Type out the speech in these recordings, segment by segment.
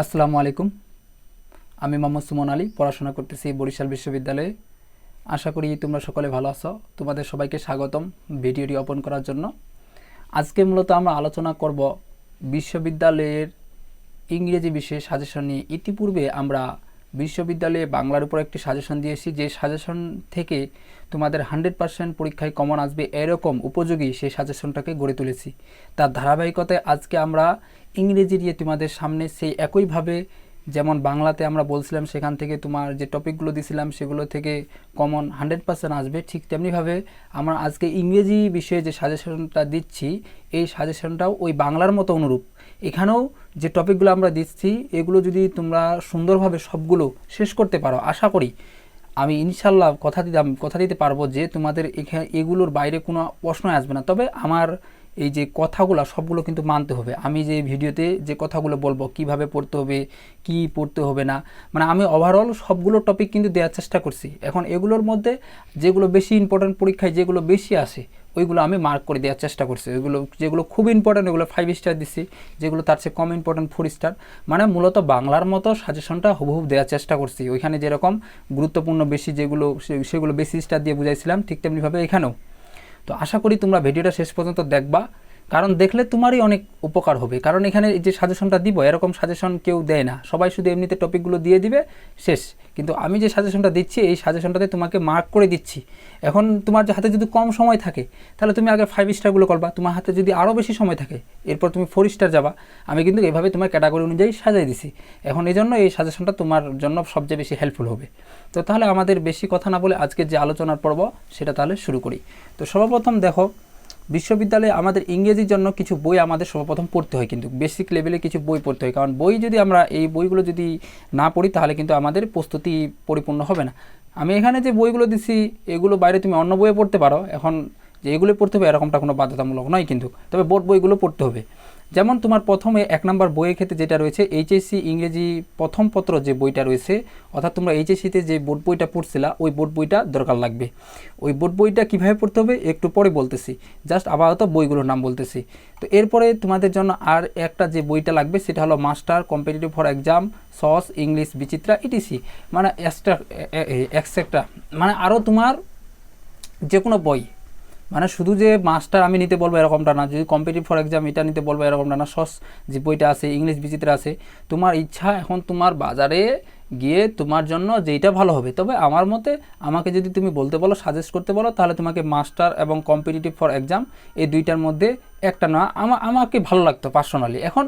আসসালামু আলাইকুম। আমি মোহাম্মদ সুমন আলী, পড়াশোনা করতেছি বরিশাল বিশ্ববিদ্যালয়ে। আশা করি তোমরা সকলে ভালো আছো। তোমাদের সবাইকে স্বাগতম ভিডিওটি ওপেন করার জন্য। আজকে মূলত আমরা আলোচনা করব বিশ্ববিদ্যালয়ের ইংরেজি বিষয়ে সাজেশন নিয়ে। ইতিপূর্বে আমরা বিশ্ববিদ্যালয়ে বাংলার উপর একটি সাজেশন দিয়েছি, যে সাজেশন থেকে তোমাদের 100% পরীক্ষায় কমন আসবে এরকম উপযোগী সেই সাজেশনটাকে গড়ে তুলেছি। তার ধারাবাহিকতায় আজকে আমরা ইংরেজি নিয়ে তোমাদের সামনে সেই একইভাবে যেমন বাংলাতে আমরা বলছিলাম সেখান থেকে তোমার যে টপিকগুলো দিয়েছিলাম সেগুলো থেকে কমন 100% আসবে, ঠিক তেমনিভাবে আমরা আজকে ইংরেজি বিষয়ে যে সাজেশনটা দিচ্ছি এই সাজেশনটাও ওই বাংলার মতো অনুরূপ। এখানেও যে টপিকগুলো আমরা দিচ্ছি এগুলো যদি তোমরা সুন্দরভাবে সবগুলো শেষ করতে পারো, আশা করি আমি ইনশাল্লাহ কথা দিতে পারবো যে তোমাদের এখানে এগুলোর বাইরে কোনো প্রশ্নই আসবে না। তবে আমার এই যে কথাগুলো সবগুলো কিন্তু মানতে হবে। আমি যে ভিডিওতে যে কথাগুলো বলবো কিভাবে পড়তে হবে, কি পড়তে হবে না, মানে আমি ওভারঅল সবগুলো টপিক কিন্তু দেওয়ার চেষ্টা করছি। এখন এগুলোর মধ্যে যেগুলো বেশি ইম্পর্ট্যান্ট পরীক্ষায় যেগুলো বেশি আসে ওইগুলো আমি মার্ক করে দেওয়ার চেষ্টা করছি। ওইগুলো যেগুলো খুব ইম্পর্ট্যান্ট ওগুলো 5 স্টার দিচ্ছি, যেগুলো তার চেয়ে কম ইম্পর্ট্যান্ট 4 স্টার। মানে মূলত বাংলার মতো সাজেশনটা হুবহু দেওয়ার চেষ্টা করছি। ওইখানে যেরকম গুরুত্বপূর্ণ বেশি যেগুলো সেগুলো বেশি স্টার দিয়ে বুঝাইছিলাম, ঠিক তেমনিভাবে এখানেও। তো আশা করি তোমরা ভিডিওটা শেষ পর্যন্ত দেখবা, কারণ দেখলে তোমারই অনেক উপকার হবে। কারণ এখানে যে সাজেশনটা দিব এরকম সাজেশন কেউ দেয় না, সবাই শুধু এমনিতে টপিকগুলো দিয়ে দিবে শেষ। কিন্তু আমি যে সাজেশনটা দিচ্ছি এই সাজেশনটাতে তোমাকে মার্ক করে দিচ্ছি। এখন তোমার হাতে যদি কম সময় থাকে তাহলে তুমি আগে 5 স্টারগুলো করবা, তোমার হাতে যদি আরও বেশি সময় থাকে এরপর তুমি 4 স্টার যাবা। আমি কিন্তু এভাবে তোমার ক্যাটাগরি অনুযায়ী সাজাই দিছি। এখন এই জন্য এই সাজেশনটা তোমার জন্য সবচেয়ে বেশি হেল্পফুল হবে। তো তাহলে আমাদের বেশি কথা না বলে আজকে যে আলোচনার পর্ব সেটা তাহলে শুরু করি। তো সর্বপ্রথম দেখো, বিশ্ববিদ্যালয়ে আমাদের ইংরেজির জন্য কিছু বই আমাদের সর্বপ্রথম পড়তে হয়, কিন্তু বেসিক লেভেলে কিছু বই পড়তে হয়। কারণ বই যদি আমরা এই বইগুলো যদি না পড়ি তাহলে কিন্তু আমাদের প্রস্তুতি পরিপূর্ণ হবে না। আমি এখানে যে বইগুলো দিচ্ছি এগুলো বাইরে তুমি অন্য বইয়ে পড়তে পারো। এখন যে এগুলো পড়তে হবে এরকমটা কোনো বাধ্যতামূলক নয় কিন্তু, তবে বোর্ড বইগুলো পড়তে হবে। যেমন তোমার প্রথমে 1 নম্বর বইয়ের ক্ষেত্রে যেটা রয়েছে এইচএসসি ইংরেজি প্রথম পত্র যে বইটা রয়েছে, অর্থাৎ তোমরা এইচএসসিতে যে বোর্ড বইটা পড়ছিলা ওই বোর্ড বইটা দরকার লাগবে। ওই বোর্ড বইটা কীভাবে পড়তে হবে একটু পরে বলতেছি, জাস্ট আপাতত বইগুলোর নাম বলতেছি। তো এরপরে তোমাদের জন্য আর একটা যে বইটা লাগবে সেটা হলো master competitive for exam sauce English Bichitra etc, মানে এক্সট্রা মানে আরও তোমার যে কোনো বই, মানে শুধু যে মাস্টার আমি নিতে বলবো এরকমটা না, যদি কম্পিটিটিভ ফর এক্সাম এটা নিতে বলবো এরকমটা না। সস যে বইটা আছে ইংলিশ বিচিত্রা আছে, তোমার ইচ্ছা। এখন তোমার বাজারে গিয়ে তোমার জন্য যেইটা ভালো হবে। তবে আমার মতে আমাকে যদি তুমি বলতে বলো সাজেস্ট করতে বলো তাহলে তোমাকে মাস্টার এবং কম্পিটিটিভ ফর এক্সাম এই দুইটার মধ্যে একটা না আমাকে ভালো লাগতো পার্সোনালি। এখন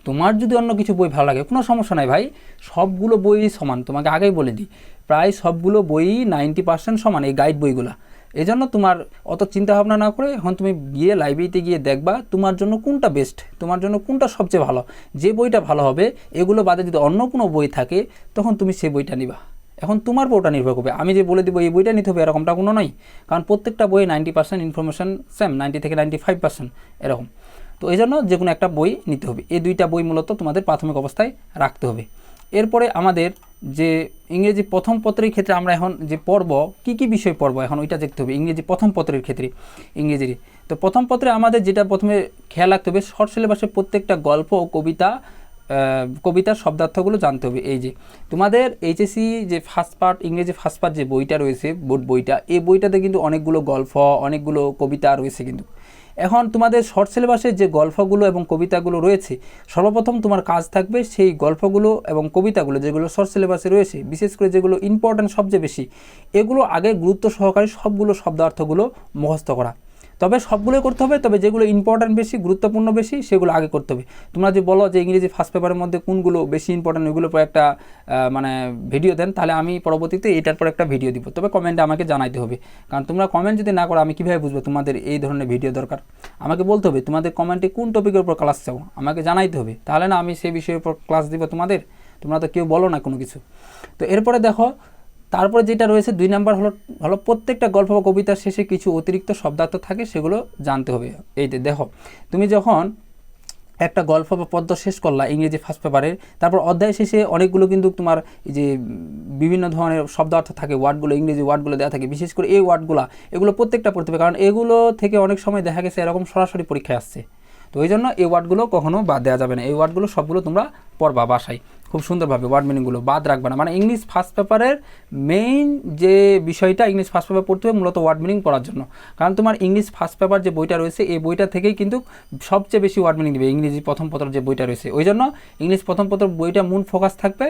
তোমার যদি অন্য কিছু বই ভালো লাগে কোনো সমস্যা নাই ভাই, সবগুলো বই সমান। তোমাকে আগেই বলে দিই প্রায় সবগুলো বই 90% সমান এই গাইড বইগুলো। এই জন্য তোমার অত চিন্তা ভাবনা না করে এখন তুমি গিয়ে লাইব্রেরিতে গিয়ে দেখবা তোমার জন্য কোনটা বেস্ট, তোমার জন্য কোনটা সবচেয়ে ভালো। যে বইটা ভালো হবে এগুলো বাদে যদি অন্য কোনো বই থাকে তখন তুমি সেই বইটা নিবা। এখন তোমার বইটা নির্ভর করবে। আমি যে বলে দিব এই বইটা নিতে হবে এরকমটা কোনো নয়, কারণ প্রত্যেকটা বইয়ে 90% ইনফরমেশান সেম, 90 থেকে 95% এরকম। তো এই জন্য যে কোনো একটা বই নিতে হবে। এই দুইটা বই মূলত তোমাদের প্রাথমিক অবস্থায় রাখতে হবে। এরপরে আমাদের যে ইংরেজি প্রথম পত্রের ক্ষেত্রে আমরা এখন যে পড়ব কী কী বিষয় পড়ব এখন ওইটা দেখতে হবে ইংরেজি প্রথম পত্রের ক্ষেত্রে। ইংরেজির তো প্রথম পত্রে আমাদের যেটা প্রথমে খেয়াল রাখতে হবে, শর্ট সিলেবাসে প্রত্যেকটা গল্প ও কবিতার শব্দার্থগুলো জানতে হবে। এই যে তোমাদের এইচএসসি যে ফার্স্ট পার্ট ইংরেজি ফার্স্ট পার্ট যে বইটা রয়েছে বোর্ড বইটা, এই বইটাতে কিন্তু অনেকগুলো গল্প অনেকগুলো কবিতা রয়েছে কিন্তু। এখন তোমাদের শর্ট সিলেবাসে যে গল্পগুলো এবং কবিতাগুলো রয়েছে, সর্বপ্রথম তোমার কাজ থাকবে সেই গল্পগুলো এবং কবিতাগুলো যেগুলো শর্ট সিলেবাসে রয়েছে, বিশেষ করে যেগুলো ইম্পর্ট্যান্ট সবচেয়ে বেশি, এগুলো আগে গুরুত্ব সহকারে সবগুলো শব্দার্থগুলো মুখস্থ করা। তবে সবগুলোই করতে হবে, তবে যেগুলো ইম্পর্ট্যান্ট বেশি গুরুত্বপূর্ণ বেশি সেগুলো আগে করতে হবে। তোমরা যে বলো যে ইংরেজি ফার্স্ট পেপারের মধ্যে কোনগুলো বেশি ইম্পর্ট্যান্ট ওইগুলোর পর একটা মানে ভিডিও দেন, তাহলে আমি পরবর্তীতে এটার পর একটা ভিডিও দিব। তবে কমেন্টে আমাকে জানাইতে হবে, কারণ তোমরা কমেন্ট যদি না করো আমি কীভাবে বুঝবো তোমাদের এই ধরনের ভিডিও দরকার। আমাকে বলতে হবে তোমাদের কমেন্টে কোন টপিকের উপর ক্লাস চাও, আমাকে জানাইতে হবে, তাহলে না আমি সেই বিষয়ের উপর ক্লাস দিব তোমাদের। তোমরা তো কেউ বলো না কোনো কিছু। তো এরপরে দেখো তারপরে যেটা রয়েছে 2 নাম্বার হলো প্রত্যেকটা গল্প বা কবিতার শেষে কিছু অতিরিক্ত শব্দার্থ থাকে সেগুলো জানতে হবে। এই যে দেখো তুমি যখন একটা গল্প বা পদ্য শেষ করলা ইংরেজি ফার্স্ট পেপারের, তারপর অধ্যায় শেষে অনেকগুলো কিন্তু তোমার এই যে বিভিন্ন ধরনের শব্দার্থ থাকে, ওয়ার্ডগুলো ইংরেজি ওয়ার্ডগুলো দেওয়া থাকে, বিশেষ করে এই ওয়ার্ডগুলো এগুলো প্রত্যেকটা পড়তে হবে, কারণ এগুলো থেকে অনেক সময় দেখা গেছে এরকম সরাসরি পরীক্ষায় আসছে। তো তো ওই জন্য এই ওয়ার্ডগুলো কখনো বাদ দেওয়া যাবে না, এই ওয়ার্ডগুলো সবগুলো তোমরা পড়বা বাসায় খুব সুন্দরভাবে, ওয়ার্ড মিনিংগুলো বাদ রাখবে না। মানে ইংলিশ ফার্স্ট পেপারের মেইন যে বিষয়টা ইংলিশ ফার্স্ট পেপার পড়তে হবে মূলত ওয়ার্ড মিনিং পড়ার জন্য, কারণ তোমার ইংলিশ ফার্স্ট পেপার যে বইটা রয়েছে এই বইটা থেকেই কিন্তু সবচেয়ে বেশি ওয়ার্ড মিনিং দেবে ইংরেজি প্রথম পত্র যে বইটা রয়েছে। ওই জন্য ইংলিশ প্রথম পত্র বইটা মূল ফোকাস থাকবে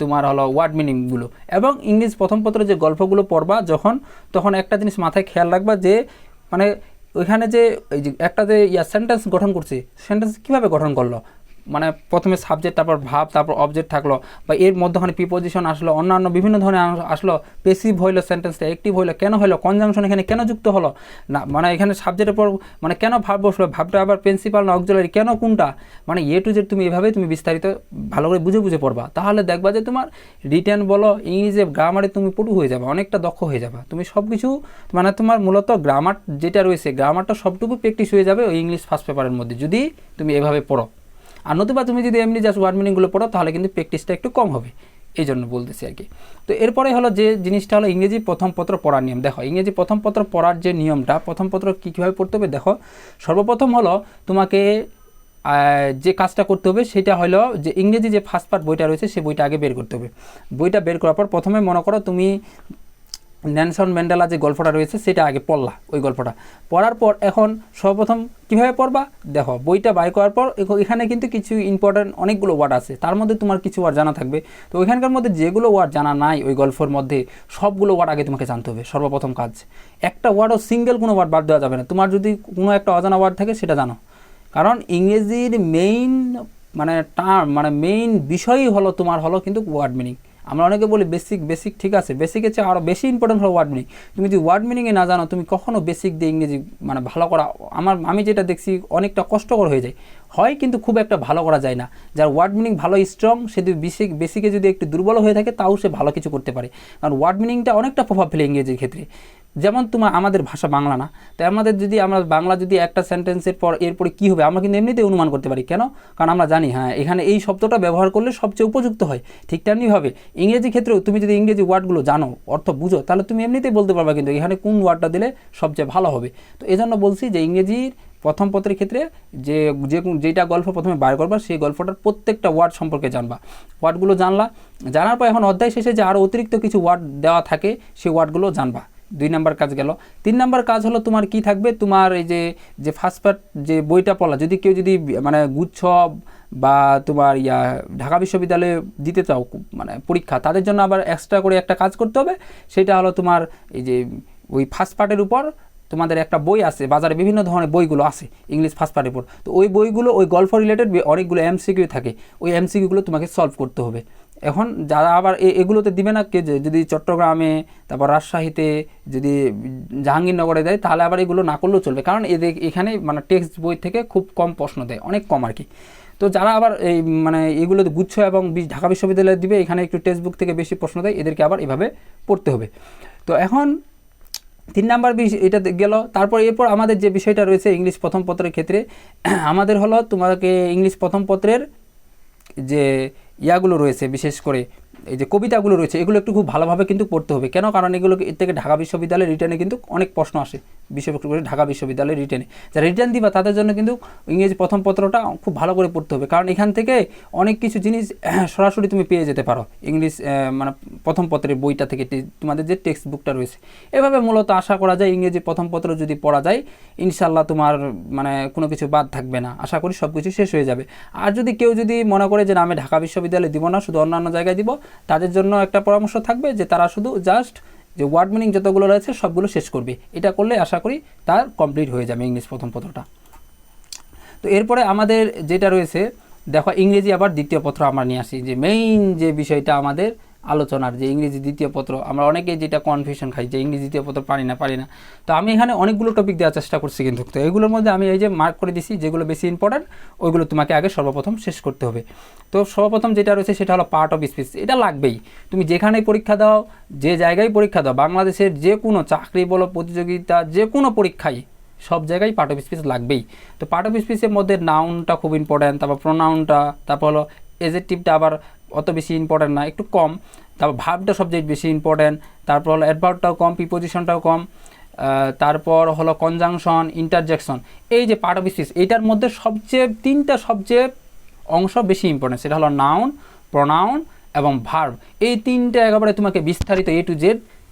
তোমার হলো ওয়ার্ড মিনিংগুলো। এবং ইংলিশ প্রথম পত্রের যে গল্পগুলো পড়বা তখন একটা জিনিস মাথায় খেয়াল রাখবা যে মানে ওইখানে যে এই যে একটা যে সেন্টেন্স গঠন করছে, সেন্টেন্স কীভাবে গঠন করলো, মানে প্রথমে সাবজেক্ট, তারপর ভাব, তারপর অবজেক্ট থাকলো, বা এর মধ্যখানে প্রিপোজিশন আসলো, অন্যান্য বিভিন্ন ধরনের আসলো, পেসিভ হইলো সেন্টেন্সটা, অ্যাক্টিভ হইলো কেন হইলো, কনজাংশন এখানে কেন যুক্ত হলো না, মানে এখানে সাবজেক্টের পর মানে কেন ভাব বসলো, ভাবটা আবার প্রিন্সিপাল না অক্সিলারি কেন কোনটা, মানে এ টু জেড তুমি এভাবে তুমি বিস্তারিত ভালো করে বুঝে পড়বা। তাহলে দেখবা যে তোমার রিটেন বলো, ইংরেজি গ্রামারে তুমি পটু হয়ে যাবে, অনেকটা দক্ষ হয়ে যাবে। তুমি সব কিছু মানে তোমার মূলত গ্রামার যেটা রয়েছে গ্রামারটা সবটুকু প্র্যাকটিস হয়ে যাবে ওই ইংলিশ ফার্স্ট পেপারের মধ্যে যদি তুমি এভাবে পড়ো। আর নতুবা তুমি যদি এমনি জাস্ট ওয়ার্ড মিনিংগুলো পড়ো তাহলে কিন্তু প্র্যাকটিসটা একটু কম হবে, এই জন্য বলতেছি আর কি। তো এরপরে হলো যে জিনিসটা হলো ইংরেজি প্রথম পত্র পড়ার নিয়ম। দেখো ইংরেজি প্রথম পত্র পড়ার যে নিয়মটা, প্রথম পত্র কীভাবে পড়তে হবে দেখো, সর্বপ্রথম হলো তোমাকে যে কাজটা করতে হবে সেটা হলো যে ইংরেজি যে ফার্স্ট পার্ট বইটা রয়েছে সেই বইটা আগে বের করতে হবে। বইটা বের করার পর প্রথমে মনে করো তুমি নেলসন ম্যান্ডেলা যে গল্পটা রয়েছে সেটা আগে পড়লা, ওই গল্পটা পড়ার পর এখন সর্বপ্রথম কীভাবে পড়বা দেখো, বইটা বাই করার পর এখানে কিন্তু কিছু ইম্পর্ট্যান্ট অনেকগুলো ওয়ার্ড আছে, তার মধ্যে তোমার কিছু ওয়ার্ড জানা থাকবে। তো ওইখানকার মধ্যে যেগুলো ওয়ার্ড জানা নাই ওই গল্পের মধ্যে সবগুলো ওয়ার্ড আগে তোমাকে জানতে হবে। সর্বপ্রথম কাজ, একটা ওয়ার্ডও সিঙ্গেল কোনো ওয়ার্ড বাদ দেওয়া যাবে না। তোমার যদি কোনো একটা অজানা ওয়ার্ড থাকে সেটা জানো, কারণ ইংরেজির মেইন মানে টার্ম মানে মেইন বিষয়ই হলো তোমার হলো কিন্তু ওয়ার্ড মিনিং। আমরা অনেকে বলি বেসিক ঠিক আছে, বেসিকের চেয়ে আরও বেশি ইম্পর্টেন্ট হলো ওয়ার্ড মিনিং। তুমি যদি ওয়ার্ড মিনিংয়ে না জানো তুমি কখনো বেসিক দিয়ে ইংরেজি মানে ভালো করা আমি যেটা দেখছি অনেকটা কষ্টকর হয়ে যায়, হয় কিন্তু খুব একটা ভালো করা যায় না। যার ওয়ার্ড মিনিং ভালো স্ট্রং সে যদি বেসিকে যদি একটু দুর্বল হয়ে থাকে তাও সে ভালো কিছু করতে পারে, কারণ ওয়ার্ড মিনিংটা অনেকটা প্রভাব ফেলে ইংরেজির ক্ষেত্রে। যেমন আমাদের ভাষা বাংলা না, তাই আমাদের যদি আমরা বাংলা যদি একটা সেন্টেন্সের পর এরপরে কী হবে আমরা কিন্তু এমনিতেই অনুমান করতে পারি, কেন, কারণ আমরা জানি হ্যাঁ এখানে এই শব্দটা ব্যবহার করলে সবচেয়ে উপযুক্ত হয়। ঠিক তেমনিভাবে ইংরেজি ক্ষেত্রেও তুমি যদি ইংরেজি ওয়ার্ডগুলো জানো, অর্থ বুঝো, তাহলে তুমি এমনিতেই বলতে পারবা কিন্তু এখানে কোন ওয়ার্ডটা দিলে সবচেয়ে ভালো হবে। তো এই জন্য বলছি যে ইংরেজির প্রথম পত্রের ক্ষেত্রে যেটা গল্প প্রথমে বার করবা সেই গল্পটার প্রত্যেকটা ওয়ার্ড সম্পর্কে জানবা, ওয়ার্ডগুলো জানার পর এখন অধ্যায় শেষে যে আরও অতিরিক্ত কিছু ওয়ার্ড দেওয়া থাকে সেই ওয়ার্ডগুলো জানবা। 2 নম্বর কাজ গেল। 3 নম্বর কাজ হলো তোমার কি থাকবে, তোমার এই যে ফার্স্ট পার্ট যে বইটা পড়লা, যদি কেউ যদি মানে গুচ্ছ বা তোমার ঢাকা বিশ্ববিদ্যালয়ে দিতে চাও মানে পরীক্ষা, তাদের জন্য আবার এক্সট্রা করে একটা কাজ করতে হবে। সেটা হলো তোমার এই যে ওই ফার্স্ট পার্টের উপর তোমাদের একটা বই আছে, বাজারে বিভিন্ন ধরনের বইগুলো আছে ইংলিশ ফার্স্ট পার্টের উপর। তো ওই বইগুলো ওই গল্প রিলেটেড অনেকগুলো এমসিকিউ থাকে, ওই এমসিকিউগুলো তোমাকে সলভ করতে হবে। এখন যারা আবার এগুলোতে দিবে না, কে যদি চট্টগ্রামে তারপর রাজশাহীতে যদি জাহাঙ্গীরনগরে দেয় তাহলে আবার এগুলো না করলেও চলবে, কারণ এখানে মানে টেক্সট বই থেকে খুব কম প্রশ্ন দেয়, অনেক কম আর কি। তো যারা আবার এই মানে এগুলো গুচ্ছ এবং ঢাকা বিশ্ববিদ্যালয়ে দিবে এখানে একটু টেক্সট বুক থেকে বেশি প্রশ্ন দেয়, এদেরকে আবার এভাবে পড়তে হবে। তো এখন 3 নাম্বার এটা গেল। এরপর আমাদের যে বিষয়টা রয়েছে ইংলিশ প্রথম পত্রের ক্ষেত্রে আমাদের হলো তোমাকে ইংলিশ প্রথম পত্রের যে ইয়াগুলো রয়েছে, বিশেষ করে এই যে কবিতাগুলো রয়েছে এগুলো একটু খুব ভালোভাবে কিন্তু পড়তে হবে। কেন, কারণ এগুলো এর থেকে ঢাকা বিশ্ববিদ্যালয়ের রিটেনে কিন্তু অনেক প্রশ্ন আসে, বিশেষ করে ঢাকা বিশ্ববিদ্যালয়ের রিটেনে যারা রিটেন দিবা তাদের জন্য কিন্তু ইংরেজি প্রথম পত্রটা খুব ভালো করে পড়তে হবে, কারণ এখান থেকে অনেক কিছু জিনিস সরাসরি তুমি পেয়ে যেতে পারো ইংলিশ মানে প্রথম পত্রের বইটা থেকে, তোমাদের যে টেক্সট বুকটা রয়েছে। এভাবে মূলত আশা করা যায় ইংরেজি প্রথম পত্র যদি পড়া যায় ইনশাল্লাহ তোমার মানে কোনো কিছু বাদ থাকবে না, আশা করি সব কিছু শেষ হয়ে যাবে। আর যদি কেউ যদি মনে করে যে আমি ঢাকা বিশ্ববিদ্যালয়ে দিব না, শুধু অন্যান্য জায়গায় দিব, তাদের জন্য একটা পরামর্শ থাকবে যে তারা শুধু জাস্ট যে ওয়ার্ড মিনিং যতগুলো রয়েছে সবগুলো শেষ করবে, এটা করলে আশা করি তার কমপ্লিট হয়ে যাবে ইংলিশ প্রথম পত্রটা। তো এরপরে আমাদের যেটা রয়েছে দেখো ইংরেজি আবার দ্বিতীয় পত্র আমরা নিয়ে আসি, যে মেইন যে বিষয়টা আমাদের আলোচনার, যে ইংরেজি দ্বিতীয় পত্র। আমরা অনেকেই যেটা কনফিউশন খাই যে ইংরেজি দ্বিতীয় পত্র পারি না। তো আমি এখানে অনেকগুলো টপিক দেওয়ার চেষ্টা করছি কিন্তু, তো এগুলোর মধ্যে আমি এই যে মার্ক করে দিছি যেগুলো বেশি ইম্পর্ট্যান্ট ওইগুলো তোমাকে আগে সর্বপ্রথম শেষ করতে হবে। তো সর্বপ্রথম যেটা রয়েছে সেটা হলো পার্ট অফ স্পিচ। এটা লাগবেই, তুমি যেখানেই পরীক্ষা দাও, যে জায়গায় পরীক্ষা দাও, বাংলাদেশের যে কোনো চাকরি বলো, প্রতিযোগিতা, যে কোনো পরীক্ষায় সব জায়গায় পার্ট অফ স্পিচ লাগবেই। তো পার্ট অফ স্পিচের মধ্যে নাউনটা খুব ইম্পর্ট্যান্ট, তারপর প্রোনাউনটা, তারপর হলো এজেক্টিভটা আবার অত বেশি ইম্পর্ট্যান্ট না, একটু কম, তারপর ভার্বটা সবচেয়ে বেশি ইম্পর্ট্যান্ট, তারপর হলো অ্যাডভার্বটাও কম, প্রিপোজিশনটাও কম, তারপর হলো কনজাংশন, ইন্টারজেকশন। এই যে পার্ট অফ স্পিচ, এইটার মধ্যে তিনটা সবচেয়ে অংশ বেশি ইম্পর্টেন্ট, সেটা হলো নাউন, প্রোনাউন এবং ভার্ব। এই তিনটা একেবারে তোমাকে বিস্তারিত A to Z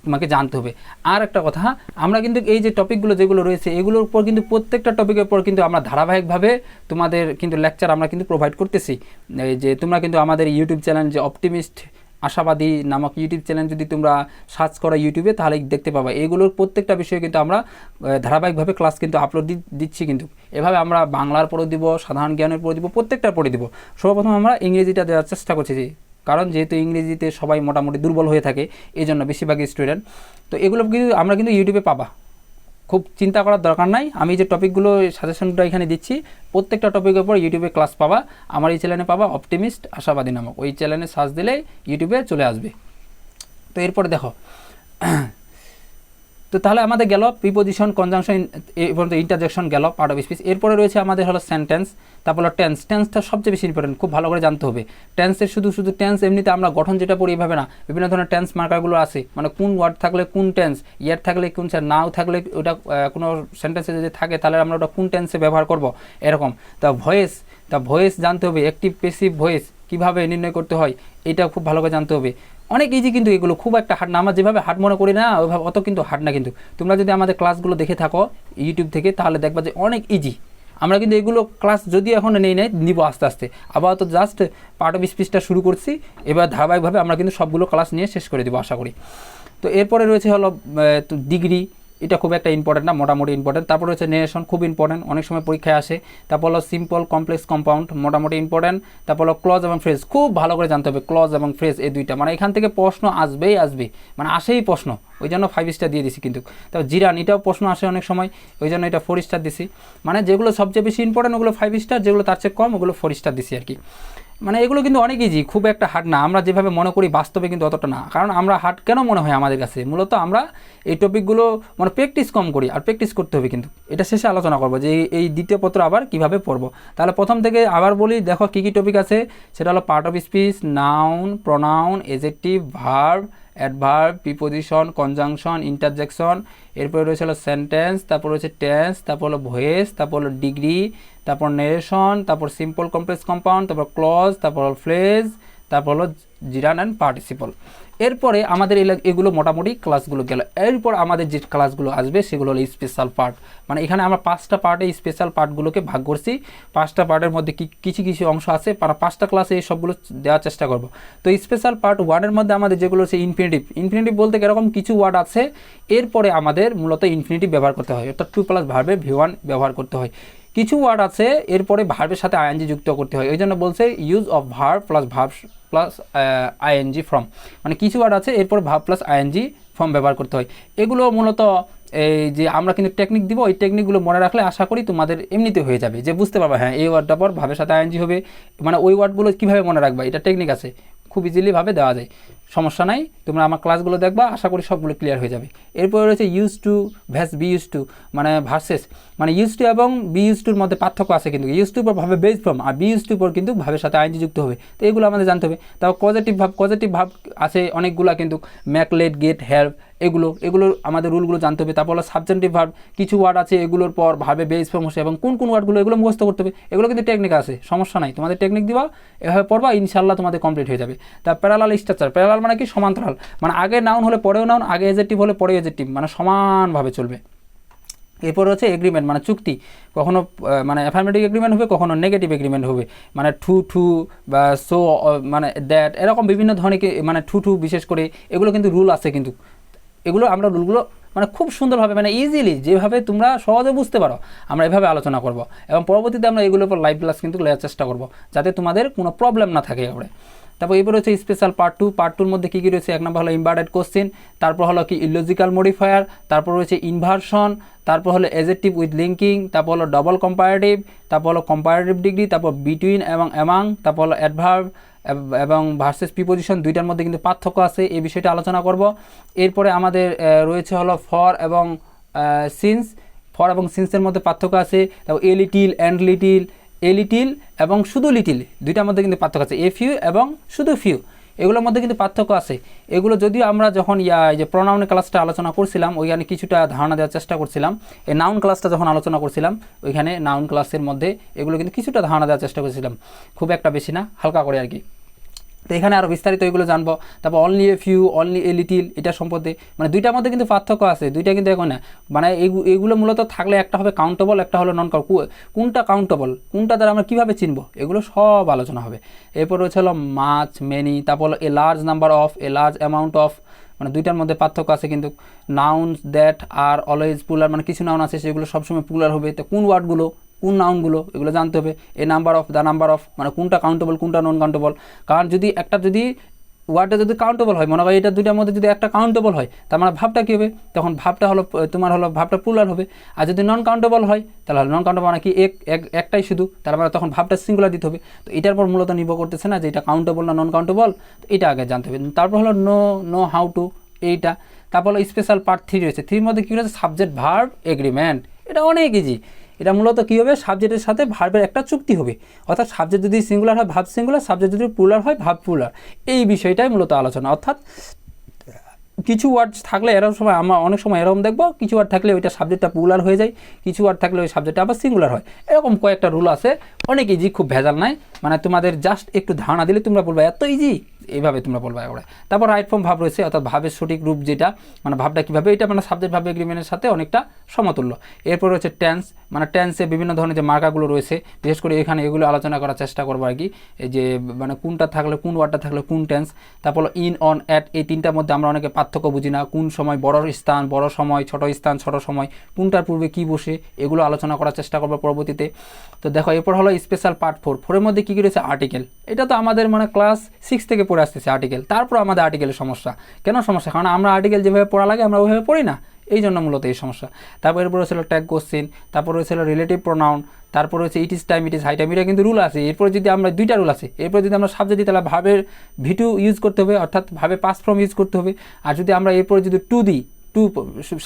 তোমাকে জানতে হবে। আর একটা কথা, আমরা কিন্তু এই যে টপিকগুলো যেগুলো রয়েছে এগুলোর উপর কিন্তু প্রত্যেকটা টপিকের উপর কিন্তু আমরা ধারাবাহিকভাবে তোমাদের কিন্তু লেকচার আমরা কিন্তু প্রোভাইড করতেছি। এই যে তোমরা কিন্তু আমাদের ইউটিউব চ্যানেল যে অপটিমিস্ট আশাবাদী নামক ইউটিউব চ্যানেল যদি তোমরা সার্চ করো ইউটিউবে, তাহলে দেখতে পাবা এগুলোর প্রত্যেকটা বিষয়ে কিন্তু আমরা ধারাবাহিকভাবে ক্লাস কিন্তু আপলোড দিচ্ছি। কিন্তু এভাবে আমরা বাংলার পড়ে দিব, সাধারণ জ্ঞানের পড়ে দিব, প্রত্যেকটা পড়ে দিব। সর্বপ্রথম আমরা ইংরেজিটা দেওয়ার চেষ্টা করছি, কারণ যেহেতু ইংরেজিতে সবাই মোটামুটি দুর্বল হয়ে থাকে, এই জন্য বেশিরভাগ স্টুডেন্ট। তো এগুলো কিন্তু আমরা কিন্তু ইউটিউবে পাবা, খুব চিন্তা করার দরকার নাই। আমি যে টপিকগুলো সাজেশনটা এখানে দিচ্ছি প্রত্যেকটা টপিকের উপর ইউটিউবে ক্লাস পাবা। আমার এই চ্যানেলে পাবা অপটিমিস্ট আশাবাদী নামক, ওই চ্যানেলে সার্চ দিলে ইউটিউবে চলে আসবে। তো এরপরে দেখো, তো তাহলে আমাদের গেল প্রিপোজিশন, কনজাংশন, এই পর্যন্ত ইন্টারজেকশন গেল পার্ট অফ স্পিচ। এরপরে রয়েছে আমাদের হলো সেন্টেন্স, তারপর হলো টেন্স। টেন্সটা সবচেয়ে বেশি ইম্পর্টেন্ট, খুব ভালো করে জানতে হবে। টেন্সের শুধু টেন্স এমনিতে আমরা গঠন যেটা পড়ি এভাবে না, বিভিন্ন ধরনের টেন্স মার্কারগুলো আছে, মানে কোন ওয়ার্ড থাকলে কোন টেন্স, ইয়ার থাকলে কোন, নাও থাকলে ওটা কোনো সেন্টেন্সে যদি থাকে তাহলে আমরা ওটা কোন টেন্সে ব্যবহার করব, এরকম। তা ভয়েস জানতে হবে, অ্যাক্টিভ প্যাসিভ ভয়েস কীভাবে নির্ণয় করতে হয় এটা খুব ভালো করে জানতে হবে। অনেক ইজি কিন্তু, এগুলো খুব একটা হার্ড না, আমরা যেভাবে হার্ড মনে করি না ওইভাবে অত কিন্তু হার্ড না। কিন্তু তোমরা যদি আমাদের ক্লাসগুলো দেখে থাকো ইউটিউব থেকে তাহলে দেখবা যে অনেক ইজি। আমরা কিন্তু এগুলো ক্লাস যদি এখন নিব আস্তে আস্তে, আবার তো জাস্ট পার্ট অফ স্পিচটা শুরু করছি, এবার ধারাবাহিকভাবে আমরা কিন্তু সবগুলো ক্লাস নিয়ে শেষ করে দেবো আশা করি। তো এরপরে রয়েছে হলো ডিগ্রি, এটা খুব একটা ইম্পর্টেন্ট না, মোটামুটি ইম্পর্টেন্ট। তারপর হচ্ছে নেরেশন, খুব ইম্পর্টেন্ট, অনেক সময় পরীক্ষায় আসে। তারপর হলো সিম্পল, কমপ্লেক্স, কম্পাউন্ড, মোটামুটি ইম্পর্টেন্ট। তারপর হলো ক্লজ এবং ফ্রেজ, খুব ভালো করে জানতে হবে ক্লজ এবং ফ্রেজ এই দুইটা, মানে এখান থেকে প্রশ্ন আসবেই, মানে আসেই প্রশ্ন, ওই জন্য 5 স্টার দিয়ে দিছি। কিন্তু তারপর জিরান, এটাও প্রশ্ন আসে অনেক সময়, ওই জন্য এটা 4 স্টার দিছি। মানে যেগুলো সবচেয়ে বেশি ইম্পর্টেন্ট ওগুলো 5 স্টার, যেগুলো তার চেয়ে কম ওগুলো 4 স্টার দিছি আর কি। মানে এগুলো কিন্তু অনেক ইজি, খুব একটা হার্ড না, আমরা যেভাবে মনে করি বাস্তবে কিন্তু অতটা না। কারণ আমরা হার্ড কেন মনে হয় আমাদের কাছে, মূলত আমরা এই টপিকগুলো মানে প্র্যাকটিস কম করি, আর প্র্যাকটিস করতে হবে। কিন্তু এটা শেষে আলোচনা করবো যে এই দ্বিতীয় পত্র আবার কিভাবে পড়বো। তাহলে প্রথম থেকে আবার বলি, দেখো কী কী টপিক আছে, সেটা হলো part of speech, noun, pronoun, adjective, verb, adverb, preposition, conjunction, interjection. এরপরে রয়েছে হলো সেন্টেন্স, তারপর রয়েছে টেন্স, তারপর হলো ভয়েস, তারপর হলো ডিগ্রি, তারপর নেরেশন, তারপর সিম্পল, কমপ্লেক্স, কম্পাউন্ড, তারপর ক্লজ, তারপর হলো ফ্রেজ, তারপর হলো জিরান অ্যান্ড পার্টিসিপল। এরপরে আমাদের এগুলো মোটামুটি ক্লাসগুলো গেল। এরপর আমাদের যে ক্লাসগুলো আসবে সেগুলো হলো স্পেশাল পার্ট, মানে এখানে আমরা 5টা পার্টে স্পেশাল পার্টগুলোকে ভাগ করছি। 5টা পার্টের মধ্যে কিছু অংশ আছে, 5টা ক্লাসে এই সবগুলো দেওয়ার চেষ্টা করব। তো স্পেশাল পার্ট 1-এর মধ্যে আমাদের যেগুলো হচ্ছে ইনফিনিটিভ বলতে এরকম কিছু ওয়ার্ড আছে, এরপরে আমাদের মূলত ইনফিনিটিভ ব্যবহার করতে হয়, অর্থাৎ 2+ ভার্বে V1 ব্যবহার করতে হয়। কিছু ওয়ার্ড আছে এরপরে ভার্বের সাথে আইএনজি যুক্ত করতে হয়, ওই জন্য বলছে use of verb plus ING form, মানে কিছু ওয়ার্ড আছে এরপর ভার্ব প্লাস আইএনজি ফর্ম ব্যবহার করতে হয়। এগুলো মূলত এই যে আমরা কিন্তু টেকনিক দিব, ওই টেকনিকগুলো মনে রাখলে আশা করি তোমাদের এমনিতে হয়ে যাবে, যে বুঝতে পারবে হ্যাঁ এই ওয়ার্ডটা পর ভাবের সাথে আইএনজি হবে, মানে ওই ওয়ার্ডগুলো কীভাবে মনে রাখবা এটা টেকনিক আছে, খুব ইজিলিভাবে দেওয়া যায়, সমস্যা নাই। তোমরা আমার ক্লাসগুলো দেখবা, আশা করি সবগুলো ক্লিয়ার হয়ে যাবে। এরপরে রয়েছে use to vs be use to, মানে ভার্সেস, মানে ইউজ টু এবং বি ইউজ টুর মধ্যে পার্থক্য আছে, কিন্তু ইউজ টু পর ভাবে বেস ফর্ম, আর বি ইউজ টু পর কিন্তু ভাবের সাথে আইএনজি যুক্ত হবে। তো এগুলো আমাদের জানতে হবে। তারপর পজিটিভ ভাব আছে অনেকগুলো, কিন্তু ম্যাক, লেট, গেট, হেল্প, এগুলোর আমাদের রুলগুলো জানতে হবে। তারপর হলো সাবজেক্টিভ ভার্ব, কিছু ওয়ার্ড আছে এগুলোর পর ভাবে বেস ফর্ম হচ্ছে, এবং কোন ওয়ার্ডগুলো এগুলো মুখস্থ করতে হবে। এগুলো কিন্তু টেকনিক আছে, সমস্যা নাই, তোমাদের টেকনিক দিবা, এভাবে পড়বা, ইনশাল্লাহ তোমাদের কমপ্লিট হয়ে যাবে। তার প্যারালাল স্ট্রাকচার, প্যারালাল মানে কি সমান্তরাল, মানে আগে নাউন হলে পরেও নাউন, আগে এডজেক্টিভ হলে পরেও এডজেক্টিভ, মানে সমানভাবে চলবে। এরপর হচ্ছে এগ্রিমেন্ট, মানে চুক্তি, কখনো মানে অ্যাফার্মেটিভ এগ্রিমেন্ট হবে, কখনো নেগেটিভ এগ্রিমেন্ট হবে, মানে টু বা সো, মানে দ্যাট, এরকম বিভিন্ন ধরনের, মানে টু বিশেষ করে এগুলো কিন্তু রুল আছে। কিন্তু এগুলো আমরা রুলগুলো মানে খুব সুন্দরভাবে, মানে ইজিলি যেভাবে তোমরা সহজে বুঝতে পারো আমরা এভাবে আলোচনা করব, এবং পরবর্তীতে আমরা এগুলোর উপর লাইভ ক্লাস কিন্তু নেওয়ার চেষ্টা করব, যাতে তোমাদের কোনো প্রবলেম না থাকে এবারে। তারপর এরপর হচ্ছে স্পেশাল পার্ট 2। পার্ট 2-র মধ্যে কী কী রয়েছে, 1 নম্বর হলো ইনভার্টেড কোশ্চেন, তারপর হলো কি ইলজিক্যাল মডিফায়ার, তারপর রয়েছে ইনভার্সন, তারপর হলো এডজেক্টিভ উইথ লিঙ্কিং, তারপর হলো ডবল কম্পারেটিভ, তারপর হলো কম্পারেটিভ ডিগ্রি, তারপর বিটুইন এবং অ্যামাং, তারপর হলো অ্যাডভার্ব এবং ভার্সেস প্রিপোজিশন, দুইটার মধ্যে কিন্তু পার্থক্য আছে, এই বিষয়টা আলোচনা করব। এরপরে আমাদের রয়েছে হলো ফর এবং সিন্স, ফর এবং সিন্সের মধ্যে পার্থক্য আছে। তারপর a little and little, a little এবং শুধু লিটিল, দুইটার মধ্যে কিন্তু পার্থক্য আছে, এ ফিউ এবং শুধু ফিউ, এগুলোর মধ্যে কিন্তু পার্থক্য আছে। এগুলো যদিও আমরা যখন এই যে প্রোনাউনের ক্লাসটা আলোচনা করছিলাম ওইখানে কিছুটা ধারণা দেওয়ার চেষ্টা করছিলাম, এই নাউন ক্লাসটা যখন আলোচনা করছিলাম ওইখানে নাউন ক্লাসের মধ্যে এগুলো কিন্তু কিছুটা ধারণা দেওয়ার চেষ্টা করছিলাম, খুব একটা বেশি না, হালকা করে আর কি। তো এখানে আরও বিস্তারিত এগুলো জানবো। তারপর only a few, only a little, এটা সম্পর্কে মানে দুইটার মধ্যে কিন্তু পার্থক্য আছে, দুইটা কিন্তু এখন না, মানে এগুলো মূলত থাকলে একটা হবে কাউন্টেবল, একটা হলো নন কোনটা কাউন্টেবল, কোনটা দ্বারা আমরা কীভাবে চিনবো, এগুলো সব আলোচনা হবে। এরপর রয়েছে হলো মাচ, মেনি, তারপর হলো a large number of, a large amount of, মানে দুইটার মধ্যে পার্থক্য আছে কিন্তু। নাউন্স দ্যাট আর অলওয়েজ পুলার, মানে কিছু নাউন আছে সেগুলো সবসময় পুলার হবে, তো কোন ওয়ার্ডগুলো কোন নাউনগুলো এগুলো জানতে হবে। A number of, the number of, মানে কোনটা কাউন্টেবল কোনটা নন কাউন্টেবল। কারণ যদি ওয়ার্ডটা যদি কাউন্টেবল হয়, মনে হয় এটা দুইটার মধ্যে যদি একটা কাউন্টেবল হয় তার মানে ভাবটা কী হবে, তখন ভাবটা হলো তোমার হলো ভাবটা প্লুরাল হবে। আর যদি নন কাউন্টেবল হয় তাহলে নন কাউন্টেবল মানে কি একটাই শুধু, তার মানে তখন ভাবটা সিঙ্গুলার দিতে হবে। তো এটার পর মূলত নির্ভর করতেছে না যে এটা কাউন্টেবল না নন কাউন্টেবল, তো এটা আগে জানতে হবে। তারপর হলো নো হাউ টু, এইটা। তারপর হলো স্পেশাল পার্ট 3 রয়েছে, 3 মধ্যে কী রয়েছে সাবজেক্ট ভার্ব এগ্রিমেন্ট, এটা অনেক ইজি। এটা মূলত কী হবে, সাবজেক্টের সাথে ভার্বের একটা চুক্তি হবে, অর্থাৎ সাবজেক্ট যদি সিঙ্গুলার হয় ভার্ব সিঙ্গুলার, সাবজেক্ট যদি প্লুরাল হয় ভার্ব প্লুরাল, এই বিষয়টাই মূলত আলোচনা। অর্থাৎ কিছু ওয়ার্ড থাকলে এরকম সময় আমরা অনেক সময় এরকম দেখবো, কিছু ওয়ার্ড থাকলে ওইটা সাবজেক্টটা প্লুরাল হয়ে যায়, কিছু ওয়ার্ড থাকলে ওই সাবজেক্টটা আবার সিঙ্গুলার হয়, এরকম কয়েকটা রুল আছে, অনেক ইজি, খুব ভেজাল নাই, মানে তোমাদের জাস্ট একটু ধারণা দিলে তোমরা বলবে এত ইজি, এইভাবে তোমরা বলবে একবারে। তারপর রাইট ফর্ম ভাব রয়েছে, অর্থাৎ ভাবের সঠিক রূপ যেটা, মানে ভাবটা কীভাবে, এটা মানে সাবজেক্ট ভাব এগ্রিমেন্টের সাথে অনেকটা সমতুল্য। এরপর রয়েছে টেন্স, মানে টেন্সে বিভিন্ন ধরনের যে মার্কাগুলো রয়েছে, বিশেষ করে এখানে এগুলো আলোচনা করার চেষ্টা করবো আর কি, এই যে মানে কোনটা থাকলে কোন ওয়ার্ডটা থাকলে কোন টেন্স। তারপর ইন, অন, অ্যাট, এই তিনটার মধ্যে আমরা অনেকে পার্থক্য বুঝি না, কোন সময় বড় স্থান বড় সময়, ছোট স্থান ছোট সময়, কোনটার পূর্বে কী বসে, এগুলো আলোচনা করার চেষ্টা করবো পরবর্তীতে। তো দেখো এরপর হলো স্পেশাল পার্ট 4 মধ্যে কী কী রয়েছে আর্টিকেল, এটা তো আমাদের মানে ক্লাস 6 থেকে পড়ে আসতেছে আর্টিকেল, তারপর আমাদের আর্টিকেলের সমস্যা। কেন সমস্যা, কারণ আমরা আর্টিকেল যেভাবে পড়া লাগে আমরা ওইভাবে পড়ি না, এই জন্য মূলত এই সমস্যা। তারপর এরপর রয়েছিল ট্যাগ কোশ্চেন, তারপর রয়েছিল রিলেটিভ প্রোনাউন, তারপর রয়েছে it is time, it is high time, এটা কিন্তু রুল আছে। এরপর যদি আমরা দুইটা রুল আছে, এরপর যদি আমরা সাবজেক্ট দিই তাহলে ভাবের V2 ইউজ করতে হবে, অর্থাৎ ভাবে পাস্ট ফর্ম ইউজ করতে হবে। আর যদি আমরা এরপর যদি টু দিই, টু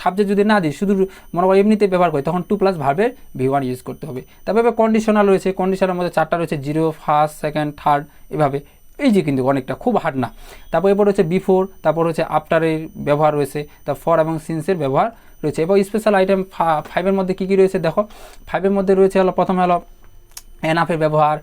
সাবজেক্ট যদি না দিই, শুধু মনে করো এমনিতে ব্যবহার করি, তখন 2 প্লাস ভার্বের V1 ইউজ করতে হবে। তারপরে কন্ডিশনাল রয়েছে, কন্ডিশনের মধ্যে 4টা রয়েছে, 0, ফার্স্ট, সেকেন্ড, থার্ড, এভাবে, এই যে কিন্তু অনেকটা খুব হার্ড না। তারপর এরপর রয়েছে বিফোর, তারপর হচ্ছে আফটারের ব্যবহার রয়েছে, তারপর ফর এবং সিন্সের ব্যবহার রয়েছে। এবং স্পেশাল আইটেম 5-এর মধ্যে কী কী রয়েছে দেখো, 5-এর মধ্যে রয়েছে হলো প্রথমে হলো এনাফের ব্যবহার,